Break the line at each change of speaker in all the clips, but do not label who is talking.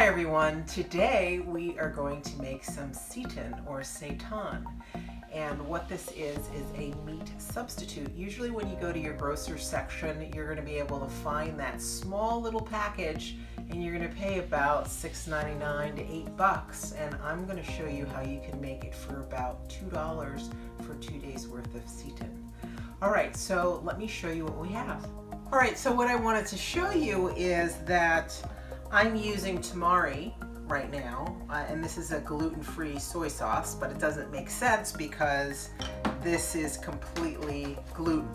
Hi everyone, today we are going to make some Seitan or Seitan. And what this is a meat substitute. Usually when you go to your grocery section, you're going to be able to find that small little package and you're going to pay about $6.99 to $8. And I'm going to show you how you can make it for about $2 for 2 days worth of Seitan. All right, so let me show you what we have. All right, so what I wanted to show you is that I'm using tamari right now, and this is a gluten-free soy sauce, but it doesn't make sense because this is completely gluten.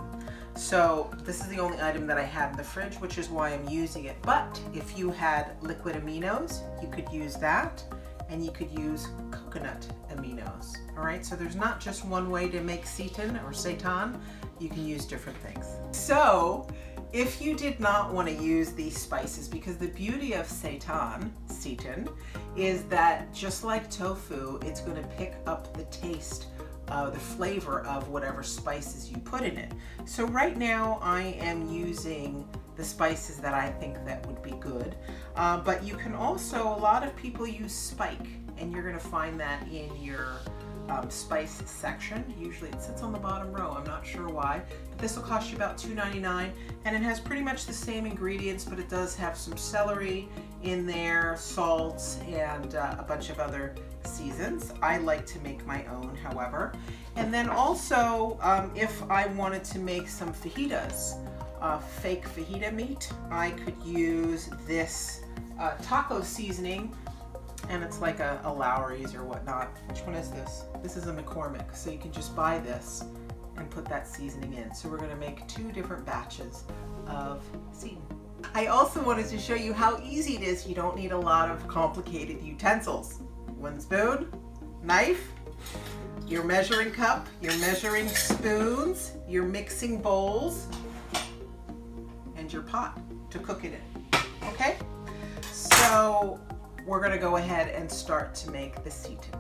So this is the only item that I have in the fridge, which is why I'm using it. But if you had liquid aminos, you could use that, and you could use coconut aminos. All right, so there's not just one way to make Seitan or Seitan. You can use different things. So if you did not want to use these spices, because the beauty of Seitan is that just like tofu, it's going to pick up the taste, the flavor of whatever spices you put in it. So right now I am using the spices that I think that would be good, but you can also, a lot of people use spike, and you're going to find that in your spice section. Usually it sits on the bottom row. I'm not sure why, but this will cost you about $2.99, and it has pretty much the same ingredients, but it does have some celery in there, salts, and a bunch of other seasons. I like to make my own, however. And then also, if I wanted to make some fajitas, fake fajita meat, I could use this taco seasoning, and it's like a Lowry's or whatnot. Which one is this? This is a McCormick, so you can just buy this and put that seasoning in. So we're going to make 2 different batches of Seitan. I also wanted to show you how easy it is. You don't need a lot of complicated utensils. 1 spoon, knife, your measuring cup, your measuring spoons, your mixing bowls, and your pot to cook it in. Okay? So we're going to go ahead and start to make the Seitan.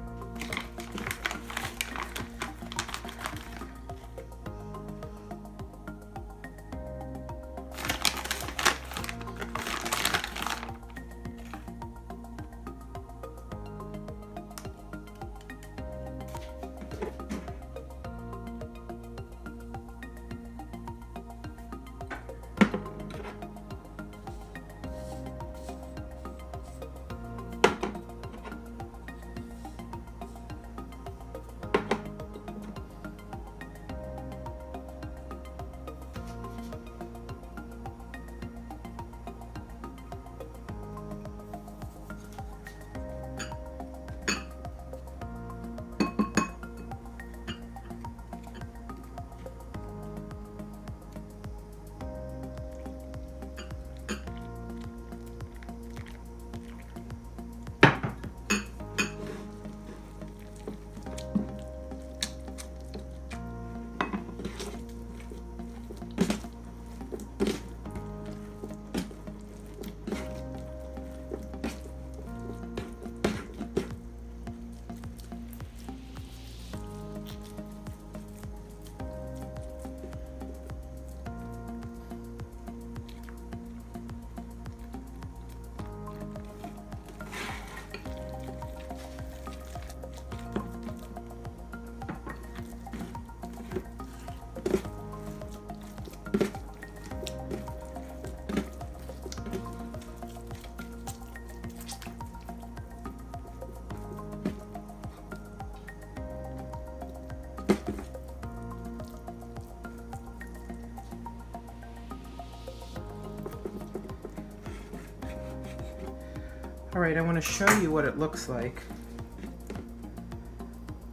All right, I want to show you what it looks like.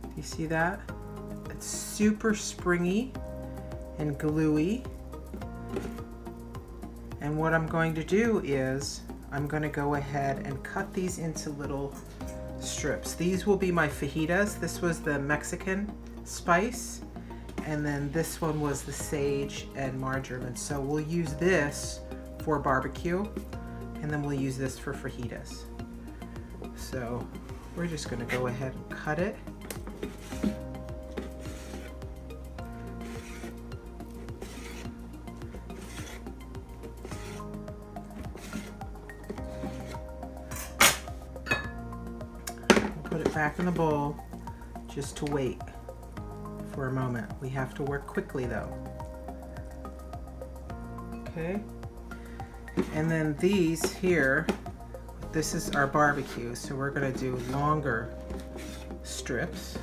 Do you see that? It's super springy and gluey. And what I'm going to do is I'm going to go ahead and cut these into little strips. These will be my fajitas. This was the Mexican spice, and then this one was the sage and marjoram. So we'll use this for barbecue, and then we'll use this for fajitas. So we're just going to go ahead and cut it. back in the bowl just to wait for a moment. We have to work quickly though. Okay. And then these here, this is our barbecue, so we're going to do longer strips.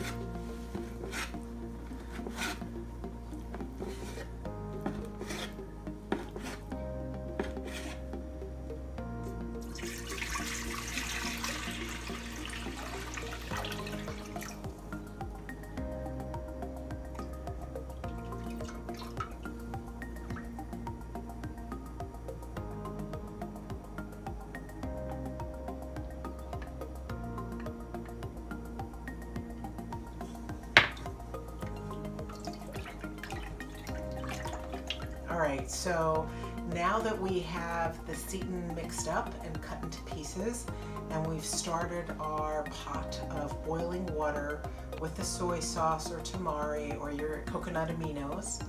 All right, so now that we have the Seitan mixed up and cut into pieces, and we've started our pot of boiling water with the soy sauce or tamari or your coconut aminos,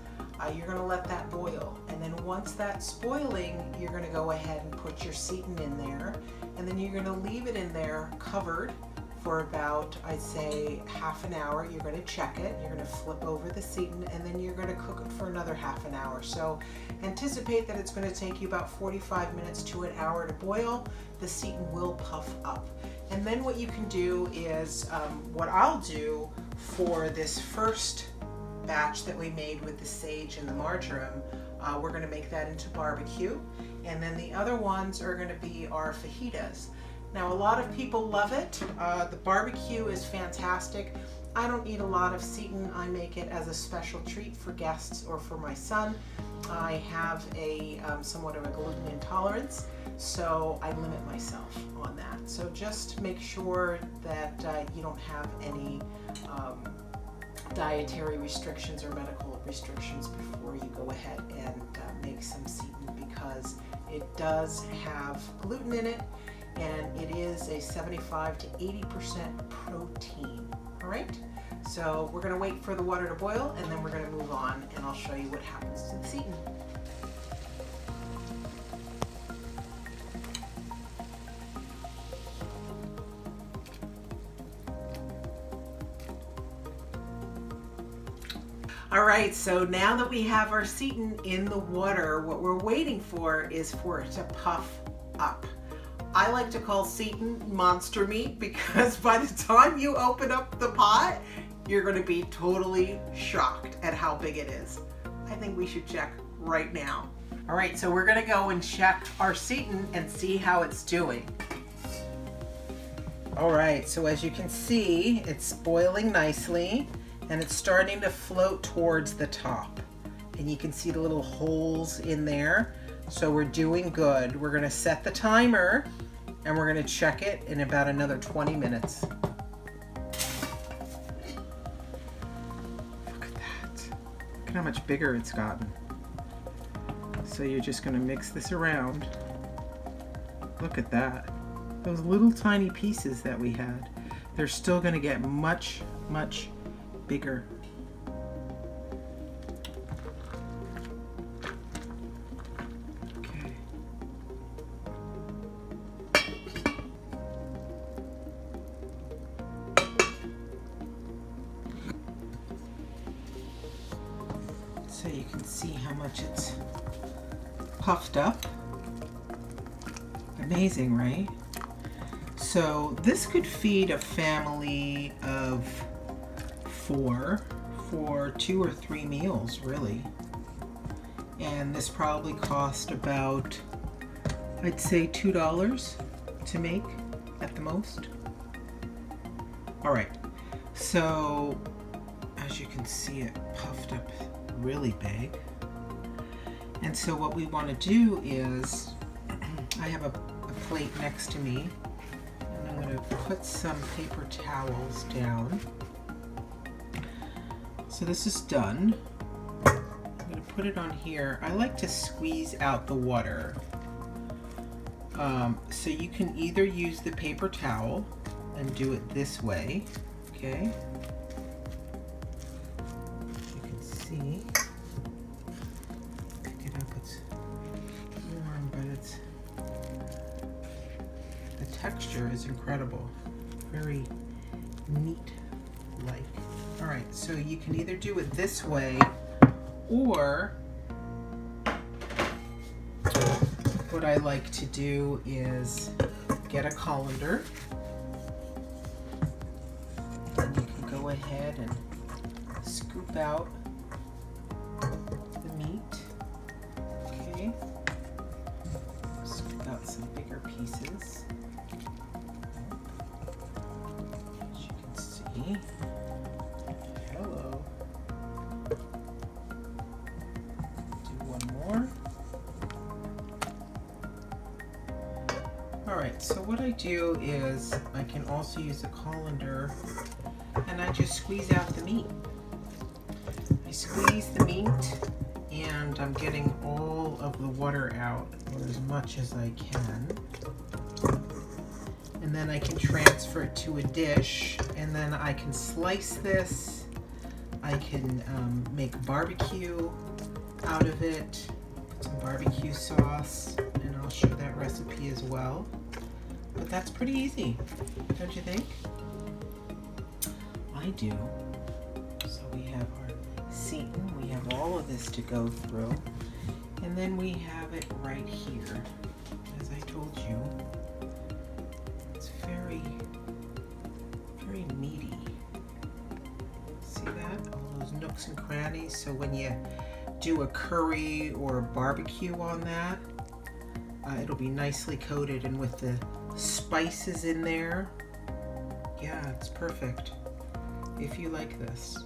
you're gonna let that boil. And then once that's boiling, you're gonna go ahead and put your Seitan in there, and then you're gonna leave it in there covered for about, I'd say, half an hour. You're going to check it, you're going to flip over the Seitan, and then you're going to cook it for another half an hour. So anticipate that it's going to take you about 45 minutes to an hour to boil. The Seitan will puff up. And then what you can do is, what I'll do for this first batch that we made with the sage and the marjoram, we're going to make that into barbecue. And then the other ones are going to be our fajitas. Now, a lot of people love it. The barbecue is fantastic. I don't eat a lot of Seitan. I make it as a special treat for guests or for my son. I have a somewhat of a gluten intolerance, so I limit myself on that. So just make sure that you don't have any dietary restrictions or medical restrictions before you go ahead and make some Seitan, because it does have gluten in it, and it is a 75 to 80% protein. All right, so we're going to wait for the water to boil, and then we're going to move on, and I'll show you what happens to the Seitan. All right, so now that we have our Seitan in the water, what we're waiting for is for it to puff up. I like to call Seitan monster meat, because by the time you open up the pot, you're going to be totally shocked at how big it is. I think we should check right now. All right, so we're going to go and check our Seitan and see how it's doing. All right, so as you can see, it's boiling nicely, and it's starting to float towards the top. And you can see the little holes in there. So we're doing good. We're going to set the timer, and we're going to check it in about another 20 minutes. Look at that. Look at how much bigger it's gotten. So you're just going to mix this around. Look at that. Those little tiny pieces that we had, they're still going to get much, much bigger. Okay. So you can see how much it's puffed up. Amazing, right? So this could feed a family of 4 for 2 or 3 meals, really. And this probably cost about, I'd say, $2 to make at the most. All right, so as you can see, it puffed up really big. And so what we want to do is, I have a plate next to me, and I'm going to put some paper towels down. So this is done. I'm going to put it on here. I like to squeeze out the water. So you can either use the paper towel and do it this way, okay? You can see. Pick it up, it's warm, but it's, the texture is incredible. Very meat-like. All right, so you can either do it this way, or what I like to do is get a colander, and you can go ahead and scoop out the meat. Okay, scoop out some bigger pieces. As you can see. Hello. Do one more. All right, so what I do is I can also use a colander, and I just squeeze out the meat. I squeeze the meat, and I'm getting all of the water out, or as much as I can. And then I can transfer it to a dish, and then I can slice this. I can make barbecue out of it, put some barbecue sauce, and I'll show that recipe as well. But that's pretty easy, don't you think? I do. So we have our Seitan, we have all of this to go through, and then we have it right here. As I told you, it's very, very meaty. See that? All those nooks and crannies. So when you do a curry or a barbecue on that, it'll be nicely coated, and with the spices in there, yeah, it's perfect if you like this.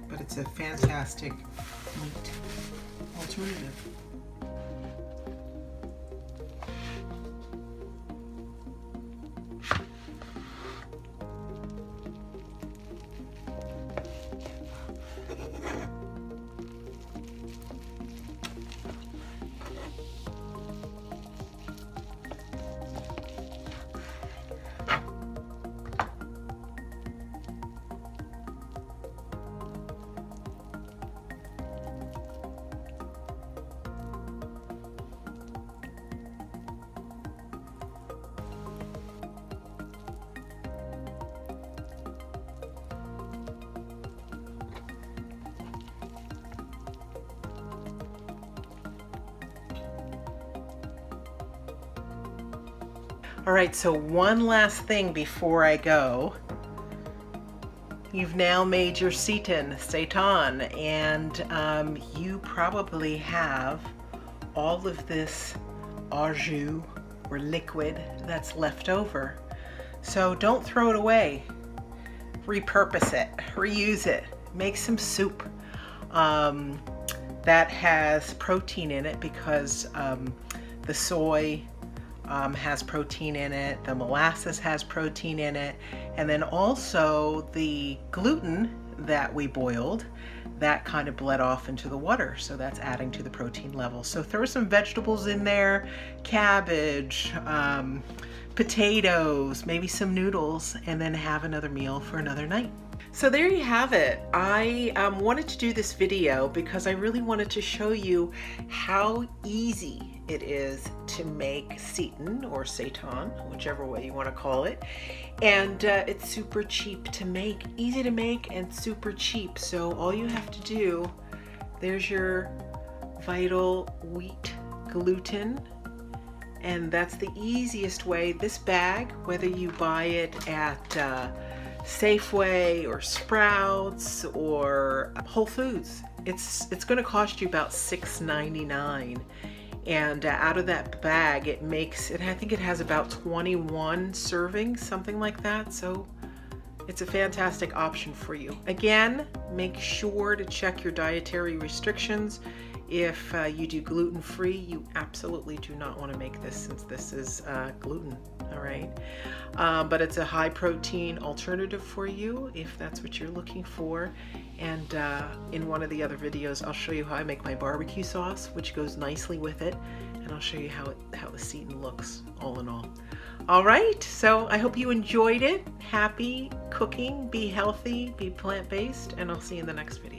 But it's a fantastic meat alternative. All right, so one last thing before I go. You've now made your Seitan, and you probably have all of this au jus or liquid that's left over. So don't throw it away. Repurpose it, reuse it, make some soup that has protein in it, because the soy has protein in it, the molasses has protein in it, and then also the gluten that we boiled, that kind of bled off into the water, so that's adding to the protein level. So throw some vegetables in there, cabbage, potatoes, maybe some noodles, and then have another meal for another night. So there you have it. I wanted to do this video because I really wanted to show you how easy it is to make Seitan or Seitan, whichever way you want to call it. And it's super cheap to make, easy to make and super cheap. So all you have to do, there's your Vital Wheat gluten. And that's the easiest way. This bag, whether you buy it at Safeway or Sprouts or Whole Foods, it's going to cost you about $6.99, and out of that bag it makes it, I think it has about 21 servings, something like that. So it's a fantastic option for you. Again, make sure to check your dietary restrictions. If you do gluten-free, you absolutely do not want to make this, since this is gluten, all right? But it's a high protein alternative for you if that's what you're looking for. And in one of the other videos, I'll show you how I make my barbecue sauce, which goes nicely with it. And I'll show you how the Seitan looks, all in all. All right, so I hope you enjoyed it. Happy cooking, be healthy, be plant-based, and I'll see you in the next video.